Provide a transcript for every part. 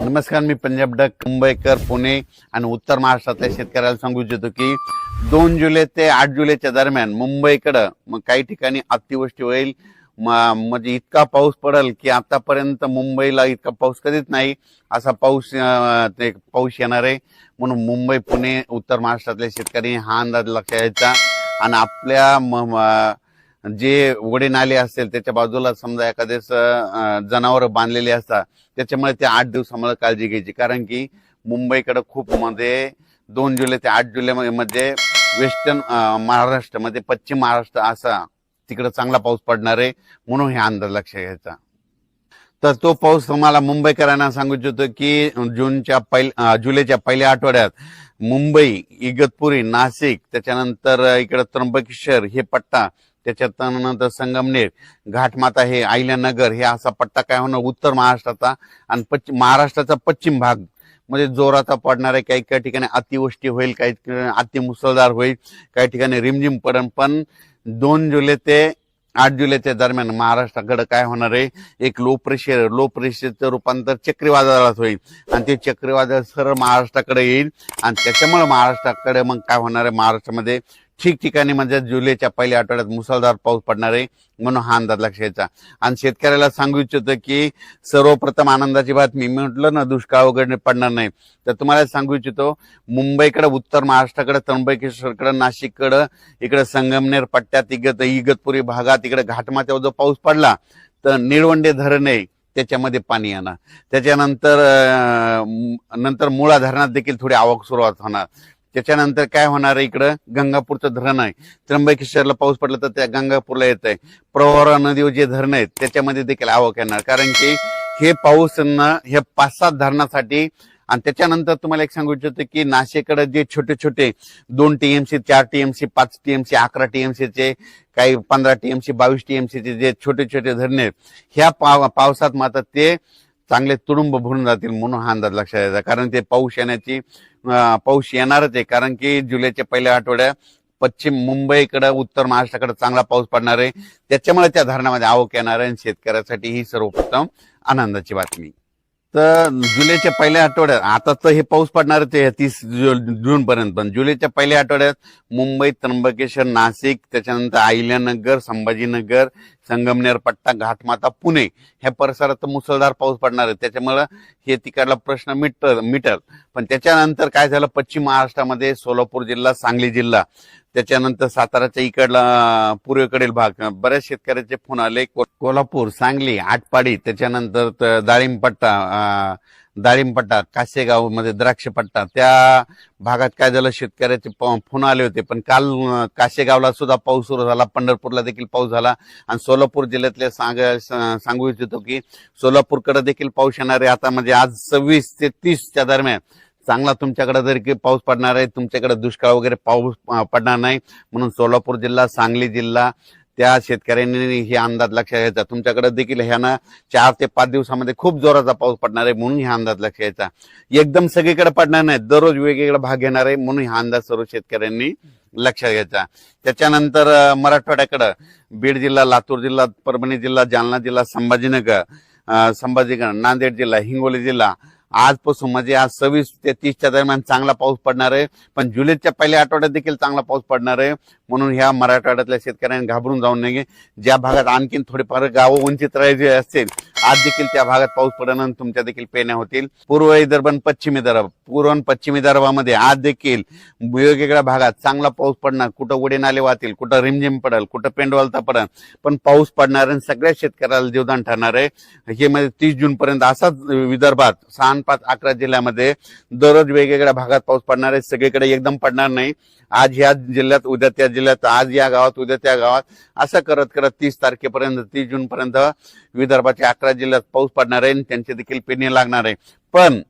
नमस्कार, मी पंजाब डक मुंबईकर पुणे आणि उत्तर महाराष्ट्रातल्या शेतकऱ्याला सांगू इच्छितो की 2 जुलै ते 8 जुलैच्या दरम्यान मुंबईकडं मग काही ठिकाणी अतिवृष्टी होईल. म्हणजे इतका पाऊस पडेल की आतापर्यंत मुंबईला इतका पाऊस कधीच नाही असा पाऊस येणार आहे. म्हणून मुंबई पुणे उत्तर महाराष्ट्रातल्या शेतकऱ्यांनी हा अंदाज लक्षात घ्यायचा आणि आपल्या जे वडे नाले असतील त्याच्या बाजूला समजा एखादेच जनावर बांधलेले असतात, त्याच्यामुळे ते 8 दिवसामुळे काळजी घ्यायची. कारण की मुंबईकडे खूप मध्ये 2 जुलै ते 8 जुलै मध्ये वेस्टर्न महाराष्ट्र मध्ये पश्चिम महाराष्ट्र असा तिकडे चांगला पाऊस पडणार आहे. म्हणून हे अंदाज लक्षात घ्यायचा. तर तो पाऊस तुम्हाला मुंबईकरांना सांगू इच्छितो की जुलैच्या पहिल्या आठवड्यात मुंबई, इगतपुरी, नाशिक, त्याच्यानंतर इकडे त्र्यंबकेश्वर हे पट्टा, त्याच्यानंतर संगमनेर, घाटमाता, हे अहिल्यानगर, हे असा पट्टा काय होणार उत्तर महाराष्ट्राचा आणि महाराष्ट्राचा पश्चिम भाग म्हणजे जोराचा पडणार आहे. काही काही ठिकाणी अतिवृष्टी होईल, काही अति मुसळधार होईल, काही ठिकाणी रिमझिम पडेल. पण 2 जुलै ते 8 जुलैच्या दरम्यान महाराष्ट्राकडे काय होणार आहे, एक लो प्रेशरचं रूपांतर चक्रीवादळात होईल आणि ते चक्रीवादळ सरळ महाराष्ट्राकडे येईल आणि त्याच्यामुळे महाराष्ट्राकडे मग काय होणार आहे, महाराष्ट्रामध्ये ठिकठिकाणी म्हणजे जुलैच्या पहिल्या आठवड्यात मुसळधार पाऊस पडणार आहे. म्हणून हा अंदाज लक्षात घ्यायचा. आणि शेतकऱ्याला सांगू इच्छितो की सर्वप्रथम आनंदाची बातमी, मी म्हटलं ना दुष्काळ वगैरे पडणार नाही, तर तुम्हाला सांगू इच्छितो मुंबईकडे, उत्तर महाराष्ट्राकडे, त्र्यंबकेश्वरकडे, नाशिककडे, इकडे संगमनेर पट्ट्यात, इगतपुरी भागात, इकडे घाटमाथ्यावर जो पाऊस पडला तर निळवंडे धरण आहे त्याच्यामध्ये पाणी येणार. त्याच्यानंतर मुळा धरणात देखील थोडी आवक सुरुवात होणार. त्याच्यानंतर काय होणार आहे, इकडं गंगापूरचं धरण आहे, त्र्यंबकेश्वरला पाऊस पडला तर त्या गंगापूरला येत आहे. प्रवरा नदीवर जे धरण आहेत त्याच्यामध्ये देखील आवक येणार. कारण की हे पाऊस हे 5-7 धरणासाठी. आणि त्याच्यानंतर तुम्हाला एक सांगू इच्छितो की नाशिककडे जे छोटे छोटे 2 TMC, 4 TMC, 5 TMC, 11 TMC चे, काही 15 TMC, 22 TMC चे जे छोटे छोटे धरणे आहेत, ह्या पावसात मात्र ते चांगले तुडुंब भरून जातील. म्हणून हा अंदाज लक्षात द्यायचा. कारण ते पाऊस येणारच आहे. कारण की जुलैच्या पहिल्या आठवड्यात पश्चिम मुंबईकडे, उत्तर महाराष्ट्राकडे चांगला पाऊस पडणार आहे. त्याच्यामुळे त्या धरणामध्ये आवक येणार आहे आणि शेतकऱ्यासाठी ही सर्वप्रथम आनंदाची बातमी. तर जुलैच्या पहिल्या आठवड्यात, आता तर हे पाऊस पडणार आहे 30 जून पर्यंत, पण जुलैच्या पहिल्या आठवड्यात मुंबई, त्र्यंबकेश्वर, नाशिक, त्याच्यानंतर अहिल्यानगर, संभाजीनगर, संगमनेर पट्टा, घाटमाता, पुणे ह्या परिसरात मुसळधार पाऊस पडणार आहे. त्याच्यामुळे हे तिकडला प्रश्न मिटल. पण त्याच्यानंतर काय झालं, पश्चिम महाराष्ट्रामध्ये सोलापूर जिल्हा, सांगली जिल्हा, त्याच्यानंतर साताराच्या इकडला पूर्वेकडील भाग, बऱ्याच शेतकऱ्याचे फोन आले. कोल्हापूर, सांगली, आटपाडी, त्याच्यानंतर दाळिंबपट्टा, कासेगाव मध्ये द्राक्ष पट्टा, त्या भागात काय झालं, शेतकऱ्याचे फोन आले होते. पण काल कासेगावला सुद्धा पाऊस सुरू झाला, पंढरपूरला देखील पाऊस झाला आणि सोलापूर जिल्ह्यातले सांगू इच्छितो की सोलापूरकडे देखील पाऊस येणार आहे. आता म्हणजे आज 26 ते 30च्या दरम्यान चांगला तुमच्याकडे जरी पाऊस पडणार आहे, तुमच्याकडे दुष्काळ वगैरे पाऊस पडणार नाही. म्हणून सोलापूर जिल्हा, सांगली जिल्हा, त्या शेतकऱ्यांनी हे अंदाज लक्षात घ्यायचा. तुमच्याकडे देखील ह्यानं 4 ते 5 दिवसामध्ये खूप जोराचा पाऊस पडणार आहे. म्हणून हा अंदाज लक्षात घ्यायचा. एकदम सगळीकडे पडणार नाही, दररोज वेगवेगळा भाग घेणार आहे. म्हणून हा अंदाज सर्व शेतकऱ्यांनी लक्षात घ्यायचा. त्याच्यानंतर मराठवाड्याकडे बीड जिल्हा, लातूर जिल्हा, परभणी जिल्हा, जालना जिल्हा, संभाजीनगर, नांदेड जिल्हा, हिंगोली जिल्हा, आजपासून म्हणजे आज 26 ते 30च्या दरम्यान चांगला पाऊस पडणार आहे. पण जुलैच्या पहिल्या आठवड्यात देखील चांगला पाऊस पडणार आहे. म्हणून ह्या मराठवाड्यातल्या शेतकऱ्यांनी घाबरून जाऊ नये. ज्या भागात आणखीन थोडेफार गावं वंचित राहायचे असतील, आज देखील त्या भागात पाऊस पडणार, तुमच्या देखील पेरण्या होतील. पूर्व विदर्भ आणि पश्चिम विदर्भामध्ये आज देखील वेगवेगळ्या भागात चांगला पाऊस पडणार. कुठं वडे नाले वाहतील, कुठं रिमझिम पडेल, कुठं पेंडवलता पडेल, पण पाऊस पडणार आणि सगळ्या शेतकऱ्याला जीवदान ठरणार आहे. हे म्हणजे 30 जून पर्यंत असाच विदर्भात 6, 5, 11 जिल्ह्यामध्ये दररोज वेगवेगळ्या भागात पाऊस पडणार आहे. सगळीकडे एकदम पडणार नाही. आज ह्या जिल्ह्यात, उद्या त्या जिल्ह्यात, आज या गावात, उद्या त्या गावात, असं करत करत 30 तारखेपर्यंत, 30 जून पर्यंत विदर्भाच्या 11 जिल्ह्यात पाऊस पडणार आहे. त्यांचे देखील पेरणी लागणार आहे. पण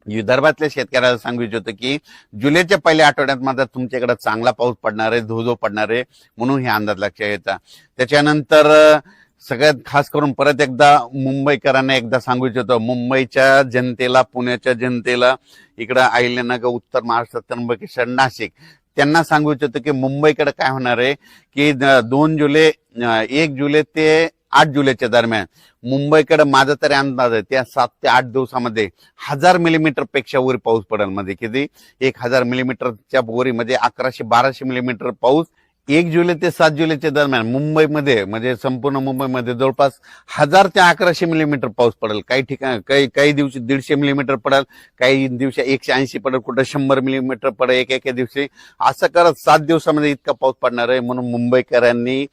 विदर्भातल्या शेतकऱ्याला सांगू इच्छितो की जुलैच्या पहिल्या आठवड्यात मात्र तुमच्याकडे चांगला पाऊस पडणार आहे, धोधो पडणार आहे. म्हणून हे अंदाज लक्षात घ्यायचा. त्याच्यानंतर सगळ्यात खास करून परत एकदा मुंबईकरांना एकदा सांगू इच्छितो, मुंबईच्या जनतेला, पुण्याच्या जनतेला, इकडं अहिल्यानगर, उत्तर महाराष्ट्र, त्र्यंबकेश्वर, नाशिक, त्यांना सांगू इच्छितो की मुंबईकडे काय होणार आहे की 1 जुलै ते 8 जुलैच्या दरम्यान मुंबईकडे माझा तरी अंदाज आहे त्या 7 ते 8 दिवसामध्ये 1000 मिलीमीटर पेक्षा वर पाऊस पडेल. मध्ये किती 1000 मिलीमीटरच्या वरी म्हणजे 1100-1200 मिलीमीटर पाऊस 1 जुलै ते 7 जुलैच्या दरम्यान मुंबईमध्ये म्हणजे संपूर्ण मुंबईमध्ये जवळपास 1000 ते 1100 मिलीमीटर पाऊस पडेल. काही ठिकाणी काही दिवशी 150 मिलीमीटर पडेल, काही दिवशी 180 पडेल, कुठं 100 मिलीमीटर पडेल एका दिवशी. असं करत 7 दिवसामध्ये इतका पाऊस पडणार आहे. म्हणून मुंबईकरांनी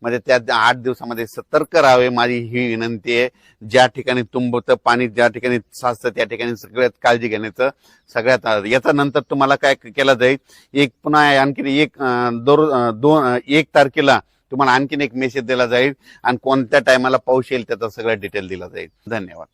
म्हणजे त्या 8 दिवसामध्ये सतर्क राहावे माझी ही विनंती आहे. ज्या ठिकाणी तुंबतं पाणी, ज्या ठिकाणी साचतं त्या ठिकाणी सगळ्यात काळजी घेण्याचं सगळ्यात. याचा नंतर तुम्हाला काय केलं जाईल, पुन्हा आणखी 1 तारखेला तुम्हाला आणखीन एक मेसेज दिला जाईल आणि कोणत्या टायमाला पाऊस येईल त्याचा सगळा डिटेल दिला जाईल. धन्यवाद.